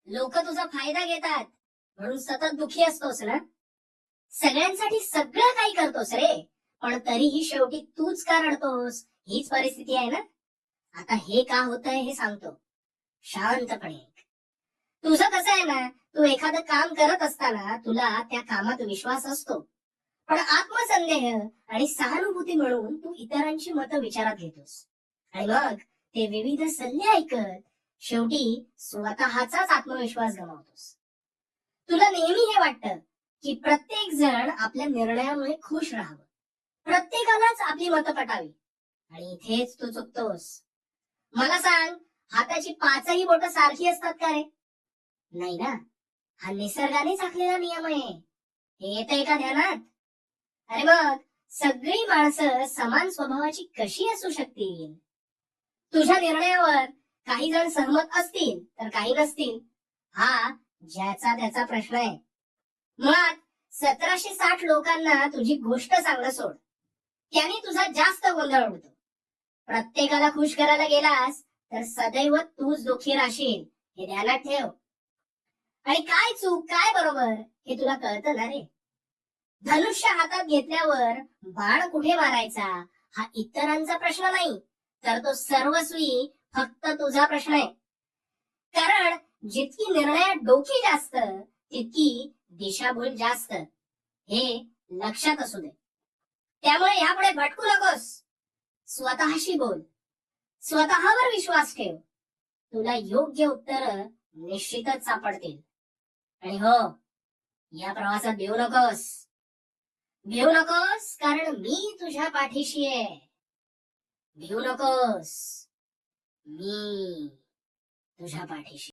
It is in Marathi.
लोक तुझा फायदा घेतात म्हणून सतत दुखी असतोस ना. सगळ्यांसाठी सगळं काही करतोस रे, पण तरीही शेवटी तूच का रडतोस? हीच परिस्थिती आहे ना. आता हे का होतंय हे सांगतो, शांतपणे ऐक. तुझं कसं आहे ना, तू एखादं काम करत असताना तुला त्या कामात विश्वास असतो, पण आत्मसंदेह आणि सहानुभूती म्हणून तू इतरांची मतं विचारात घेतोस. आणि मग ते विविध सल्ले ऐकत शेवटी स्वतःचाच आत्मविश्वास गमावतोस. तुला नेहमी हे वाटतं की प्रत्येक जण आपल्या निर्णयामुळे खुश राहावं, प्रत्येकालाच आपली मतं पटावी. आणि इथेच तू चुकतोस. मला सांग, हाताची पाचही बोट सारखी असतात का रे? नाही ना. हा निसर्गानेच आखलेला नियम आहे. हे येतंय का ध्यानात? अरे मग सगळी माणसं समान स्वभावाची कशी असू शकतील? तुझ्या निर्णयावर काही जण सहमत असतील तर काही नसतील, हा ज्याचा त्याचा प्रश्न आहे. मुळात 1760 लोकांना तुझी गोष्ट सांगणं सोड, त्याने तुझा जास्त गोंधळ उडतो. प्रत्येकाला खुश करायला गेलास तर सदैव तूच दुःखी राहशील, हे ध्यानात ठेव. आणि काय चूक काय बरोबर हे तुला कळतं ना रे. धनुष्य हातात घेतल्यावर बाण कुठे मारायचा हा इतरांचा प्रश्न नाही, तर तो सर्वस्वी फक्त तुझा प्रश्न आहे. कारण जितकी निर्णयात डोकी जास्त तितकी दिशाभूल जास्त, हे लक्षात असू दे. त्यामुळे यापुढे भटकू नकोस. स्वतःशी बोल, स्वतःवर विश्वास ठेव. तुला योग्य उत्तर निश्चितच सापडतील. आणि हो, या प्रवासात भिवू नकोस. भिवू नकोस, कारण मी तुझ्या पाठीशी आहे. भिवू नकोस, मी तुझ्या पाठीशी.